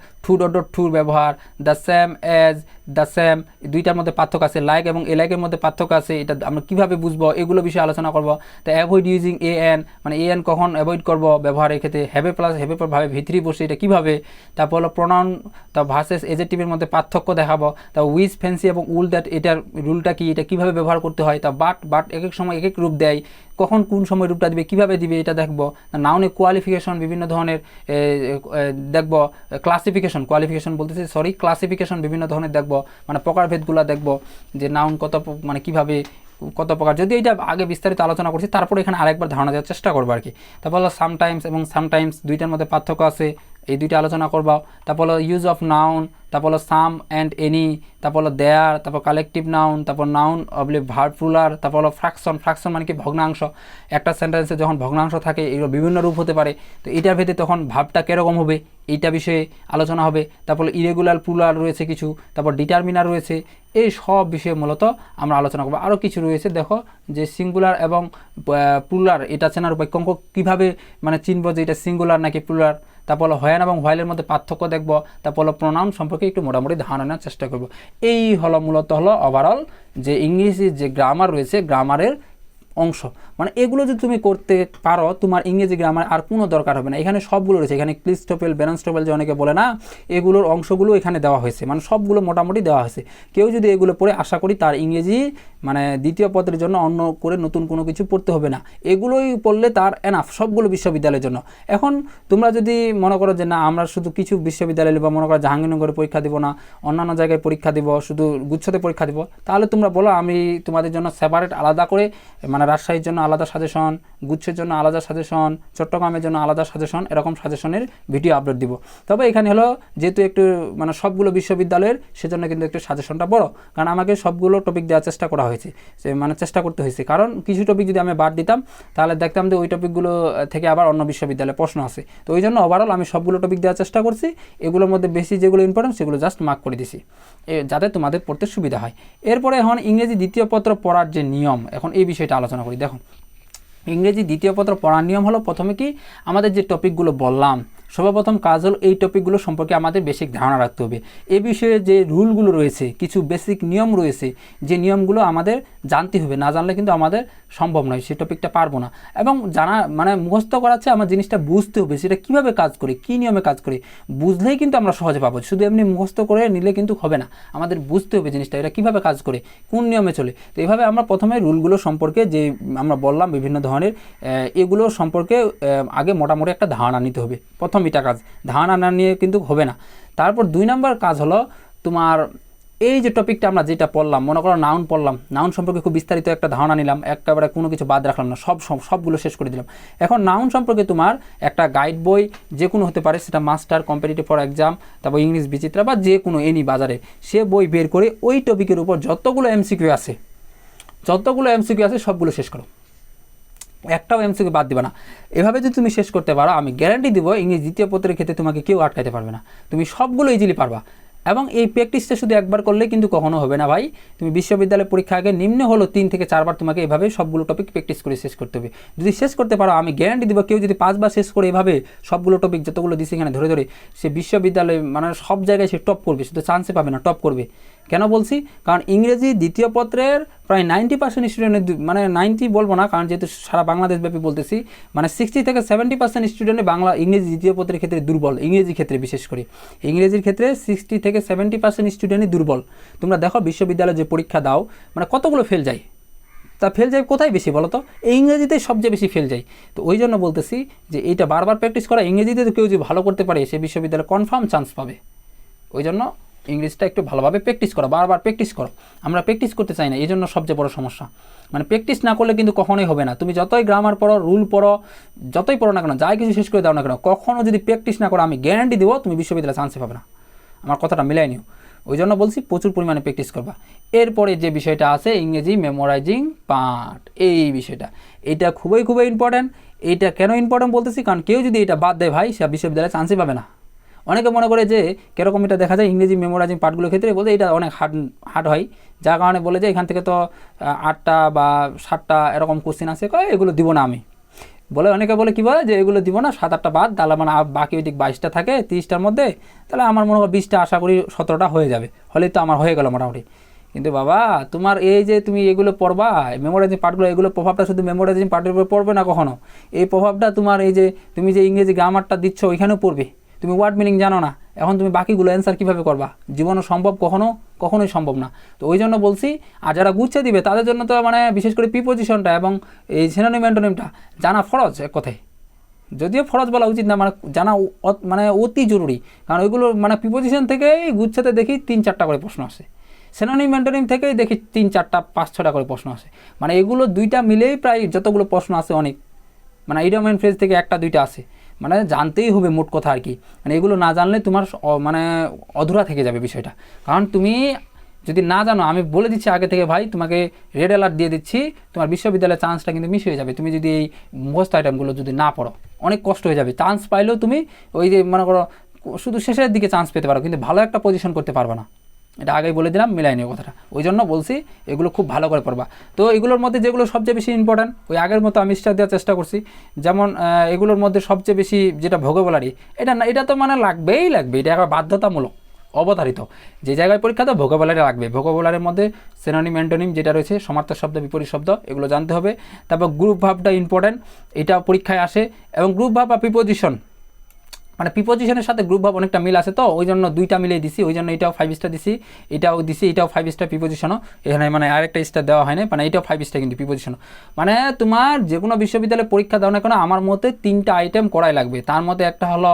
টুর ব্যবহার, the same as, the same, দুইটার মধ্যে পার্থক্য আছে, লাইক এবং এলাইকের মধ্যে পার্থক্য আছে, এটা আমরা কীভাবে বুঝবো এগুলো বিষয়ে আলোচনা করবো। তো অ্যাভয়েড ইউজিং এএন, মানে এএন কখন অ্যাভয়েড করবো ব্যবহারের ক্ষেত্রে, হ্যাভে প্লাস হ্যাভে পর ভাবে V3 বসে, এটা কীভাবে। তারপর হলো প্রোনাউন, তা ভার্সেস এজেক্টিভের মধ্যে পার্থক্য দেখাবো। তা উইজ, ফ্যান্সি এবং উল দ্যাট, এটার রুলটা কি, এটা কীভাবে ব্যবহার করতে হয়। তা বাট এক এক সময় এক এক রূপ দেয়, কখন কোন সময় রূপটা দিবে, কীভাবে দিবে, এটা দেখবো। নাউনের কোয়ালিফিকেশন, বিভিন্ন ধরনের দেখবো, কোয়ালিফিকেশন বলতেছি সরি, ক্লাসিফিকেশন বিভিন্ন ধরনের দেখবো, মানে প্রকারভেদগুলো দেখবো, যে নাউন কত মানে কীভাবে কত প্রকার, যদি এটা আগে বিস্তারিত আলোচনা করছি, তারপরে এখানে আরেকবার ধারণা দেওয়ার চেষ্টা করবো আর কি। তারপর হলো সামটাইমস এবং সামটাইমস, দুইটার মধ্যে পার্থক্য আছে, এই দুইটা আলোচনা করবো। তারপর হলো ইউজ অফ নাউন, তারপর হলো সাম অ্যান্ড এনি, তারপর হলো দেয়ার, তারপর কালেকটিভ নাউন, তারপর নাউন অবলিক ভার্ব প্লুরাল, তারপর হলো ফ্র্যাকশন মানে কি ভগ্নাংশ, একটা সেন্টেন্সে যখন ভগ্নাংশ থাকে এগুলো বিভিন্ন রূপ হতে পারে, তো এটার ভেতরে তখন ভাবটা কীরকম হবে এইটা বিষয়ে আলোচনা হবে। তারপর ইরেগুলার প্লুরাল রয়েছে কিছু, তারপর ডিটারমিনার রয়েছে, এই সব বিষয়ে মূলত আমরা আলোচনা করবো। আরও কিছু রয়েছে দেখো, যে সিঙ্গুলার এবং প্লুরাল এটা চেনার উপায়, কীভাবে মানে চিনব যে এটা সিঙ্গুলার নাকি প্লুরাল। তারপর হলো হোয়েন এবং হোয়াইলের মধ্যে পার্থক্য দেখব। তারপর হলো প্রোনাউন সম্পর্কে একটু মোটামুটি ধারণা নেওয়ার চেষ্টা করব। এই হলো মূলত হলো ওভারঅল যে ইংরেজি যে গ্রামার রয়েছে, গ্রামারের অংশ, মানে এগুলো যদি তুমি করতে পারো তোমার ইংরেজি গ্রামার আর কোনো দরকার হবে না। এখানে সবগুলো রয়েছে, এখানে ক্লিস্টোপেল, ব্যারনস্টোপেল যে অনেকে বলে না, এগুলোর অংশগুলো এখানে দেওয়া হয়েছে, মানে সবগুলো মোটামুটি দেওয়া হয়েছে। কেউ যদি এগুলো পড়ে, আশা করি তার ইংরেজি মানে দ্বিতীয় পত্রের জন্য অন্য করে নতুন কোনো কিছু পড়তে হবে না, এগুলোই পড়লে তার এনাফ সবগুলো বিশ্ববিদ্যালয়ের জন্য। এখন তোমরা যদি মনে করো যে না আমরা শুধু কিছু বিশ্ববিদ্যালয় বা মনে করো জাহাঙ্গীরনগরে পরীক্ষা দিব না, অন্যান্য জায়গায় পরীক্ষা দিব, শুধু গুচ্ছতে পরীক্ষা দিব, তাহলে তোমরা বলো আমি তোমাদের জন্য সেপারেট আলাদা করে মানে মানে রাজশাহীর জন্য আলাদা সাজেশন, গুচ্ছের জন্য আলাদা সাজেশন, চট্টগ্রামের জন্য আলাদা সাজেশন, এরকম সাজেশনের ভিডিও আপলোড দিব। তবে এখানে হলো যেহেতু একটু মানে সবগুলো বিশ্ববিদ্যালয়ের, সেজন্য কিন্তু একটু সাজেশনটা বড়, কারণ আমাকে সবগুলো টপিক দেওয়ার চেষ্টা করা হয়েছে, মানে চেষ্টা করতে হয়েছে। কারণ কিছু টপিক যদি আমি বাদ দিতাম তাহলে দেখতাম যে ওই টপিকগুলো থেকে আবার অন্য বিশ্ববিদ্যালয়ে প্রশ্ন আছে। তো ওই জন্য ওভারঅল আমি সবগুলো টপিক দেওয়ার চেষ্টা করছি। এগুলোর মধ্যে বেশি যেগুলো ইম্পর্টেন্ট সেগুলো জাস্ট মার্ক করে দিছি, যাতে তোমাদের পড়তে সুবিধা হয়। এরপরে এখন ইংরেজি দ্বিতীয় পত্র পড়ার যে নিয়ম, এখন এই বিষয়টা আলোচনা করি। দেখো, ইংরেজি দ্বিতীয় পত্র পড়ার নিয়ম হলো, প্রথমে কি আমাদের যে টপিকগুলো বললাম, সর্বপ্রথম কাজ হলো এই টপিকগুলো সম্পর্কে আমাদের বেসিক ধারণা রাখতে হবে। এ বিষয়ে যে রুলগুলো রয়েছে, কিছু বেসিক নিয়ম রয়েছে, যে নিয়মগুলো আমাদের জানতে হবে, না জানলে কিন্তু আমাদের সম্ভব নয়, সেই টপিকটা পারবো না। এবং জানা মানে মুখস্থ করাচ্ছে, আমার জিনিসটা বুঝতে হবে, সেটা কীভাবে কাজ করে, কী নিয়মে কাজ করে, বুঝলেই কিন্তু আমরা সহজে পাবো। শুধু এমনি মুখস্থ করে নিলে কিন্তু হবে না, আমাদের বুঝতে হবে জিনিসটা এটা কীভাবে কাজ করে, কোন নিয়মে চলে। তো এইভাবে আমরা প্রথমে রুলগুলো সম্পর্কে, যে আমরা বললাম বিভিন্ন ধরনের, এগুলো সম্পর্কে আগে মোটামুটি একটা ধারণা নিতে হবে। প্রথম এটা কাজ, ধারণা না নিয়ে কিন্তু হবে না। তারপর 2 নম্বর কাজ হলো তোমার এই যে টপিকটা আমরা যেটা পড়লাম, মনে করো নাউন পড়লাম, নাউন সম্পর্কে খুব বিস্তারিত একটা ধারণা নিলাম, একেবারে কোনো কিছু বাদ রাখলাম না, সবগুলো শেষ করে দিলাম। এখন নাউন সম্পর্কে তোমার একটা গাইড বই যে কোনো হতে পারে, সেটা মাস্টার, কম্পিটিটিভ ফর এক্সাম, তারপর ইংলিশ বিচিত্রা বা যে কোনো এনি বাজারে, সে বই বের করে ওই টপিকের উপর যতগুলো এমসিকিউ আছে সবগুলো শেষ করো, একটাও এমসিকিউ বাদ দিবে না। এভাবে যদি তুমি শেষ করতে পারো, আমি গ্যারান্টি দিব ইংরেজি দ্বিতীয় পত্রের ক্ষেত্রে তোমাকে কেউ আটকাতে পারবে না, তুমি সবগুলো ইজিলি পারবা। এবং এই প্র্যাকটিসটা শুধু একবার করলে কিন্তু কখনো হবে না ভাই। তুমি বিশ্ববিদ্যালয় পরীক্ষা আগে নিম্ন হলো 3 থেকে 4 বার তোমাকে এভাবে সবগুলো টপিক প্র্যাকটিস করে শেষ করতে হবে। যদি শেষ করতে পারো, আমি গ্যারান্টি দিব কেউ যদি 5 বার শেষ করে এভাবে সবগুলো টপিক যতগুলো দিছে এখানে ধরে ধরে, সে বিশ্ববিদ্যালয়ে মানে সব জায়গায় সে টপ করবে, শুধু চান্সে পাবে না, টপ করবে। কেন বলছি? কারণ ইংরেজি দ্বিতীয় পত্রের প্রায় 90% স্টুডেন্টের, মানে 90 বলবো না, কারণ যেহেতু সারা বাংলাদেশব্যাপী বলতেছি, মানে 60 থেকে 70% স্টুডেন্টে ইংরেজি দ্বিতীয় পত্রের ক্ষেত্রে দুর্বল। ইংরেজি ক্ষেত্রে বিশেষ করে ইংরেজির ক্ষেত্রে 60 থেকে 70% স্টুডেন্টই দুর্বল। তোমরা দেখো বিশ্ববিদ্যালয়ে যে পরীক্ষা দাও, মানে কতগুলো ফেল যায়, তা ফেল যায় কোথায় বেশি বলো তো? এই ইংরেজিতেই সবচেয়ে বেশি ফেল যায়। তো ওই জন্য বলতেছি যে এইটা বারবার প্র্যাকটিস করা, ইংরেজিতে তো কেউ যদি ভালো করতে পারে সে বিশ্ববিদ্যালয়ে কনফার্ম চান্স পাবে। ওই জন্য ইংলিশটা একটু ভালোভাবে প্র্যাকটিস করো, বারবার প্র্যাকটিস করো। আমরা প্র্যাকটিস করতে চাই না, এই জন্য সবচেয়ে বড় সমস্যা। মানে প্র্যাকটিস না করলে কিন্তু কখনোই হবে না। তুমি যতই গ্রামার পড়ো, রুল পড়ো, যতই পড়ো না কেন, যাই কিছু শেষ করে দাও না কেন, কখনও যদি প্র্যাকটিস না করো, আমি গ্যারান্টি দেবো তুমি বিশ্ববিদ্যালয়ে চান্সে পাবে না। আমার কথাটা মিলাই নিও। ওই জন্য বলছি প্রচুর পরিমাণে প্র্যাকটিস করবা। এরপরে যে বিষয়টা আছে ইংরেজি মেমোরাইজিং পার্ট, এই বিষয়টা এটা খুবই ইম্পর্ট্যান্ট। এইটা কেন ইম্পর্ট্যান্ট বলতেছি, কারণ কেউ যদি এটা বাদ দেয় ভাই, সে বিশ্ববিদ্যালয়ে চান্সই পাবে না। অনেকে মনে করে যে কীরকম এটা দেখা যায় ইংরেজি মেমোরাইজিং পার্টগুলোর ক্ষেত্রে, বলতে এটা অনেক হার্ড হয়, যার কারণে বলে যে এখান থেকে তো 8টা বা 7টা এরকম কোশ্চেন আছে, এগুলো দিব না আমি বলে। অনেকে বলে কী বলে যে এগুলো দিব না, 7-8টা বাদ, তাহলে মানে বাকি ওইদিক 22টা থাকে 30টার মধ্যে, তাহলে আমার মনে হয় 20টা, আশা করি 17টা হয়ে যাবে, হলেই তো আমার হয়ে গেল মোটামুটি। কিন্তু বাবা, তোমার এই যে তুমি এগুলো পড়বা মেমোরাইজিং পার্টগুলো, এগুলো প্রভাবটা শুধু মেমোরাইজিং পার্টের উপর পড়বে না কখনো, এই প্রভাবটা তোমার এই যে তুমি যে ইংরেজি গ্রামারটা দিচ্ছ ওইখানেও পড়বে। তুমি ওয়ার্ড মিনিং জানো না, এখন তুমি বাকিগুলো অ্যান্সার কীভাবে করবা? জীবনও সম্ভব? কখনোই সম্ভব না। তো ওই জন্য বলছি, আর যারা গুছিয়ে দিবে তাদের জন্য তো মানে বিশেষ করে প্রিপোজিশনটা এবং এই সিনোনিম অ্যান্টোনিমটা জানা ফরজ, এক কথায়। যদিও ফরজ বলা উচিত না, মানে জানা মানে অতি জরুরি, কারণ ওইগুলো মানে প্রিপোজিশন থেকেই গুচ্ছতে দেখি 3-4টা করে প্রশ্ন আসে, সিনোনিম অ্যান্টোনিম থেকেই দেখি 3-4টা 5-6টা করে প্রশ্ন আসে। মানে এগুলো দুইটা মিলেই প্রায় যতগুলো প্রশ্ন আসে অনেক, মানে ইডিয়ম এন্ড ফ্রেজ থেকে 1-2টা আসে। মানে জানতেই হবে মোট কথা আর কি। মানে এগুলো না জানলে তোমার মানে অধুরা থেকে যাবে বিষয়টা। কারণ তুমি যদি না জানো, আমি বলে দিচ্ছি আগে থেকে ভাই, তোমাকে রেড অ্যালার্ট দিয়ে দিচ্ছি, তোমার বিশ্ববিদ্যালয়ের চান্সটা কিন্তু মিস হয়ে যাবে। তুমি যদি এই মুখস্থ আইটেমগুলো যদি না পড়ো, অনেক কষ্ট হয়ে যাবে। চান্স পাইলেও তুমি ওই যে মনে করো শুধু শেষের দিকে চান্স পেতে পারো, কিন্তু ভালো একটা পজিশন করতে পারবে না। এটা আগেই বলে দিলাম, মিলাই নিও কথাটা। ওই জন্য বলছি এগুলো খুব ভালো করে পড়বা। তো এগুলোর মধ্যে যেগুলো সবচেয়ে বেশি ইম্পর্ট্যান্ট, ওই আগের মতো আমি স্টার দেওয়ার চেষ্টা করছি। যেমন এগুলোর মধ্যে সবচেয়ে বেশি যেটা ভোকাবুলারি, এটা তো মানে লাগবেই, এটা একবার বাধ্যতামূলক, অবধারিত। যে জায়গায় পরীক্ষা তো ভোকাবুলারি লাগবে। ভোকাবুলারির মধ্যে সিনোনিম অ্যান্টোনিম যেটা রয়েছে, সমার্থক শব্দ, বিপরীত শব্দ, এগুলো জানতে হবে। তারপর গ্রুপ ভাবটা ইম্পর্ট্যান্ট, এটা পরীক্ষায় আসে। এবং গ্রুপ ভাব বা প্রিপোজিশন, মানে প্রিপোজিশনের সাথে গ্রুপ ভাব অনেকটা মিল আছে, তো ওই জন্য 2টা মিলিয়ে দিছি। ওই জন্য এটাও 5 স্টার দিছি, এটাও দিছি, এটাও 5 স্টার প্রিপোজিশনও। এখানে মানে আরেকটা স্টার দেওয়া হয় না, মানে এটাও 5 স্টার কিন্তু প্রিপোজিশনও। মানে তোমার যে কোনো বিশ্ববিদ্যালয়ে পরীক্ষা দাও না কেন, আমার মতে 3টা আইটেম করাই লাগবে। তার মধ্যে একটা হলো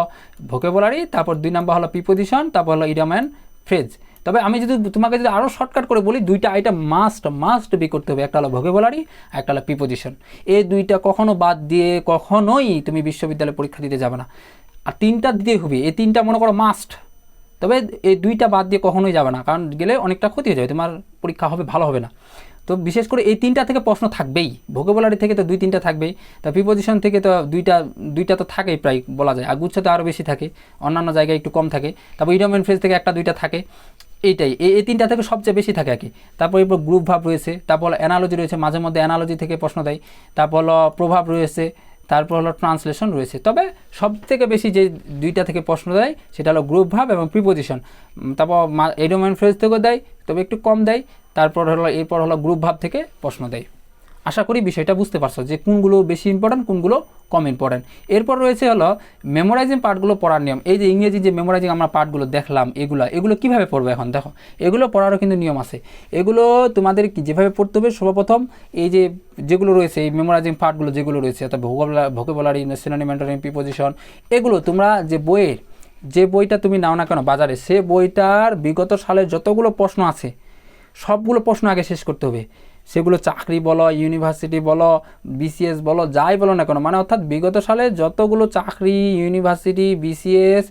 ভোকাবুলারি, তারপর 2 নম্বর হলো প্রিপোজিশন, তারপর হলো ইডিয়ম অ্যান্ড ফ্রেজ। তবে আমি যদি তোমাকে যদি আরও শর্টকাট করে বলি, দুইটা আইটেম মাস্ট বি করতে হবে, একটা হলো ভোকাবুলারি, একটা হলো প্রিপোজিশন। এই দুইটা কখনো বাদ দিয়ে কখনোই তুমি বিশ্ববিদ্যালয়ে পরীক্ষা দিতে যাবে না। আর তিনটা দিতে হবে, এই তিনটা মনে করো মাস্ট, তবে এই দুইটা বাদ দিয়ে কখনোই যাবে না, কারণ গেলে অনেকটা ক্ষতি হয়ে যাবে, তোমার পরীক্ষা হবে ভালো হবে না। তো বিশেষ করে এই তিনটা থেকে প্রশ্ন থাকবেই, ভোকাবুলারি থেকে তো 2-3টা থাকবেই, তা প্রিপোজিশন থেকে তো দুইটা তো থাকেই প্রায় বলা যায়, আর গুচ্ছ তো আরও বেশি থাকে, অন্যান্য জায়গায় একটু কম থাকে। তারপর ইডিয়ম এন্ড ফ্রেজ থেকে 1-2টা থাকে, এইটাই এই তিনটা থেকে সবচেয়ে বেশি থাকে আর কি। তারপর এরপর গ্রুপ ভাব রয়েছে, তারপর অ্যানালজি রয়েছে, মাঝে মধ্যে অ্যানালজি থেকে প্রশ্ন দেয়, তারপর হলো প্রভাব রয়েছে, তারপর হলো ট্রান্সলেশন রয়েছে। তবে সবথেকে বেশি যে দুইটা থেকে প্রশ্ন দেয় সেটা হলো গ্রুপ ভাব এবং প্রিপোজিশন। তারপর ইডিয়ম এন্ড ফ্রেজ থেকেও দেয়, তবে একটু কম দেয়। এরপর হলো গ্রুপ ভাব থেকে প্রশ্ন দেয়। আশা করি বিষয়টা বুঝতে পারছো যে কোনগুলো বেশি ইম্পর্ট্যান্ট, কোনগুলো কম ইম্পর্ট্যান্ট। এরপর রয়েছে হলো মেমোরাইজিং পার্টগুলো পড়ার নিয়ম। এই যে ইংরেজি যে মেমোরাইজিং আমরা পার্টগুলো দেখলাম, এগুলো কীভাবে পড়বে এখন দেখো, এগুলো পড়ারও কিন্তু নিয়ম আছে। এগুলো তোমাদের যেভাবে পড়তে হবে, সর্বপ্রথম এই যেগুলো রয়েছে এই মেমোরাইজিং পার্টগুলো যেগুলো রয়েছে, অর্থাৎ ভোকাবুলারি, সিনোনিম, অ্যান্টোনিম, প্রিপোজিশন, এগুলো তোমরা যে বইটা তুমি নাও না কেন বাজারে, সে বইটার বিগত সালের যতগুলো প্রশ্ন আছে সবগুলো প্রশ্ন আগে শেষ করতে হবে। সেগুলো চাকরি বলো, ইউনিভার্সিটি বলো, বিসিএস বলো, যাই বলো না কেন, মানে অর্থাৎ বিগত সালে যতগুলো চাকরি, ইউনিভার্সিটি, বিসিএস,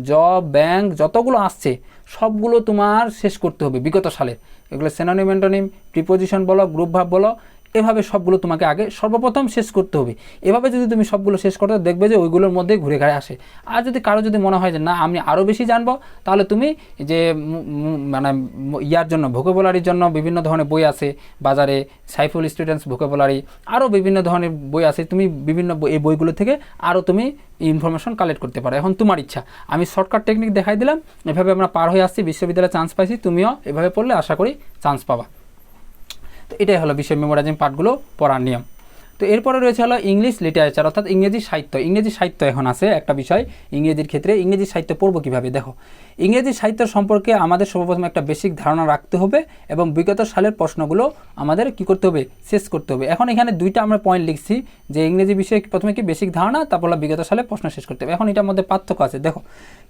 জব, ব্যাংক যতগুলো আসছে সবগুলো তোমার শেষ করতে হবে বিগত সালে। এগুলো সিনোনিম, অ্যান্টোনিম, প্রিপোজিশন বলো, গ্রুপ ভাব বলো, এভাবে সবগুলো তোমাকে আগে সর্বপ্রথম শেষ করতে হবে। এভাবে যদি তুমি সবগুলো শেষ করতে দেখবে যে ওইগুলোর মধ্যে ঘুরে ঘাড়ে আসে। আর যদি কারো যদি মনে হয় যে না আমি আরও বেশি জানবো, তাহলে তুমি যে মানে ইয়ার জন্য ভোকাবুলারির জন্য বিভিন্ন ধরনের বই আছে বাজারে, সাইফুল স্টুডেন্টস ভোকাবুলারি, আরও বিভিন্ন ধরনের বই আছে, তুমি বিভিন্ন এই বইগুলো থেকে আরও তুমি ইনফরমেশন কালেক্ট করতে পারো। এখন তোমার ইচ্ছা, আমি শর্টকাট টেকনিক দেখাই দিলাম, এভাবে আমরা পার হয়ে আসছি, বিশ্ববিদ্যালয়ে চান্স পাইছি, তুমিও এভাবে পড়লে আশা করি চান্স পাবা। তো এটাই হলো বিষয় মেমোরাইজিং পার্টগুলো পড়ার নিয়ম। তো এরপরে রয়েছে হলো ইংলিশ লিটারেচার, অর্থাৎ ইংরেজি সাহিত্য। ইংরেজি সাহিত্য এখন আছে একটা বিষয় ইংরেজির ক্ষেত্রে। ইংরেজি সাহিত্য পড়বো কীভাবে দেখো, ইংরেজি সাহিত্য সম্পর্কে আমাদের সর্বপ্রথম একটা বেসিক ধারণা রাখতে হবে এবং বিগত সালের প্রশ্নগুলো আমাদের কি করতে হবে, শেষ করতে হবে। এখন এখানে দুইটা আমরা পয়েন্ট লিখছি যে ইংরেজি বিষয়ে প্রথমে কি বেসিক ধারণা, তারপর বিগত সালের প্রশ্ন শেষ করতে হবে। এখন এটার মধ্যে পার্থক্য আছে দেখো,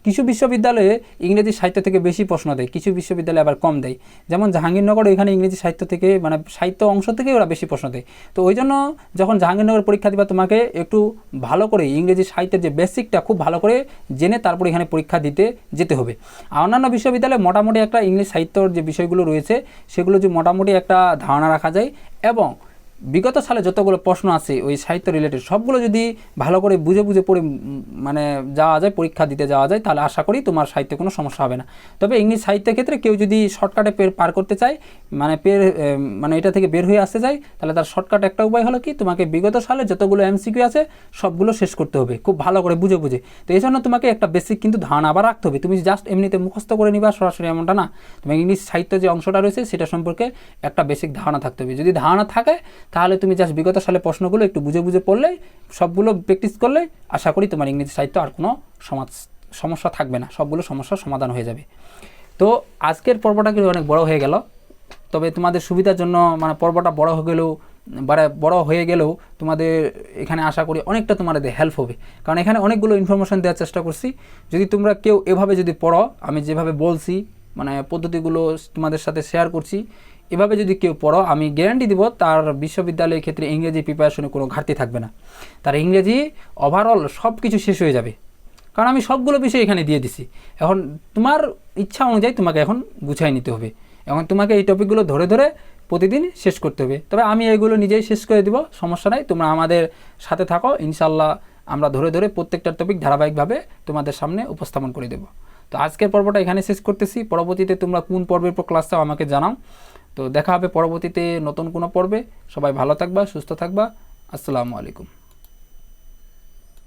কিছু বিশ্ববিদ্যালয়ে ইংরেজি সাহিত্য থেকে বেশি প্রশ্ন দেয়, কিছু বিশ্ববিদ্যালয়ে আবার কম দেয়। যেমন জাহাঙ্গীরনগর, এখানে ইংরেজি সাহিত্য থেকে মানে সাহিত্য অংশ থেকে ওরা বেশি প্রশ্ন দেয়। তো ওই জন্য যখন জাহাঙ্গীরনগর পরীক্ষা দিবা, তোমাকে একটু ভালো করে ইংরেজি সাহিত্যের যে বেসিকটা খুব ভালো করে জেনে তারপর এখানে পরীক্ষা দিতে যেতে হবে। আর অন্যান্য বিশ্ববিদ্যালয়ে মোটামুটি একটা ইংলিশ সাহিত্যর যে বিষয়গুলো রয়েছে সেগুলো যে মোটামুটি একটা ধারণা রাখা যায় এবং বিগত সালে যতগুলো প্রশ্ন আছে ওই সাহিত্য রিলেটেড সবগুলো যদি ভালো করে বুঝে পড়ে মানে যাওয়া যায়, পরীক্ষা দিতে যাওয়া যায়, তাহলে আশা করি তোমার সাহিত্যে কোনো সমস্যা হবে না। তবে ইংলিশ সাহিত্যের ক্ষেত্রে কেউ যদি শর্টকাটে পার করতে চায়, মানে এটা থেকে বের হয়ে আসতে চায়, তাহলে তার শর্টকাট একটা উপায় হলো কি, তোমাকে বিগত সালে যতগুলো এমসিকিউ আছে সবগুলো শেষ করতে হবে খুব ভালো করে বুঝে। তো এই জন্য তোমাকে একটা বেসিক কিন্তু ধারণা আবার রাখতে হবে। তুমি জাস্ট এমনিতে মুখস্থ করে নিবা সরাসরি এমনটা না, তোমার ইংলিশ সাহিত্য যে অংশটা রয়েছে সেটা সম্পর্কে একটা বেসিক ধারণা থাকতে হবে। যদি ধারণা থাকে তাহলে তুমি জাস্ট বিগত সালে প্রশ্নগুলো একটু বুঝে পড়লে, সবগুলো প্র্যাকটিস করলে আশা করি তোমার ইংরেজি সাহিত্য আর কোনো সমস্যা থাকবে না, সবগুলো সমস্যার সমাধান হয়ে যাবে। তো আজকের পর্বটা কিন্তু অনেক বড় হয়ে গেল, তবে তোমাদের সুবিধার জন্য মানে পর্বটা বড় হয়ে গেলেও তোমাদের এখানে আশা করি অনেকটা তোমাদের হেল্প হবে, কারণ এখানে অনেকগুলো ইনফরমেশন দেওয়ার চেষ্টা করছি। যদি তোমরা কেউ এভাবে যদি পড়ো, আমি যেভাবে বলছি মানে পদ্ধতিগুলো তোমাদের সাথে শেয়ার করছি, এভাবে যদি কেউ পড়ো, আমি গ্যারান্টি দিব তার বিশ্ববিদ্যালয়ের ক্ষেত্রে ইংরেজি প্রিপারেশনে কোনো ঘাটতি থাকবে না, তার ইংরেজি ওভারঅল সব কিছু শেষ হয়ে যাবে, কারণ আমি সবগুলো বিষয় এখানে দিয়ে দিছি। এখন তোমার ইচ্ছা অনুযায়ী তোমাকে এখন গুছাই নিতে হবে, এখন তোমাকে এই টপিকগুলো ধরে প্রতিদিন শেষ করতে হবে। তবে আমি এগুলো নিজেই শেষ করে দিব, সমস্যা নাই, তোমরা আমাদের সাথে থাকো, ইনশাল্লাহ আমরা ধরে প্রত্যেকটা টপিক ধারাবাহিকভাবে তোমাদের সামনে উপস্থাপন করে দেব। তো আজকের পর্বটা এখানে শেষ করতেছি, পরবর্তীতে তোমরা কোন পর্বের পর ক্লাস চাও আমাকে জানাও। তো দেখা হবে পরবর্তীতে নতুন কোনো পর্বে। সবাই ভালো থাকবা, সুস্থ থাকবা। আসসালামু আলাইকুম।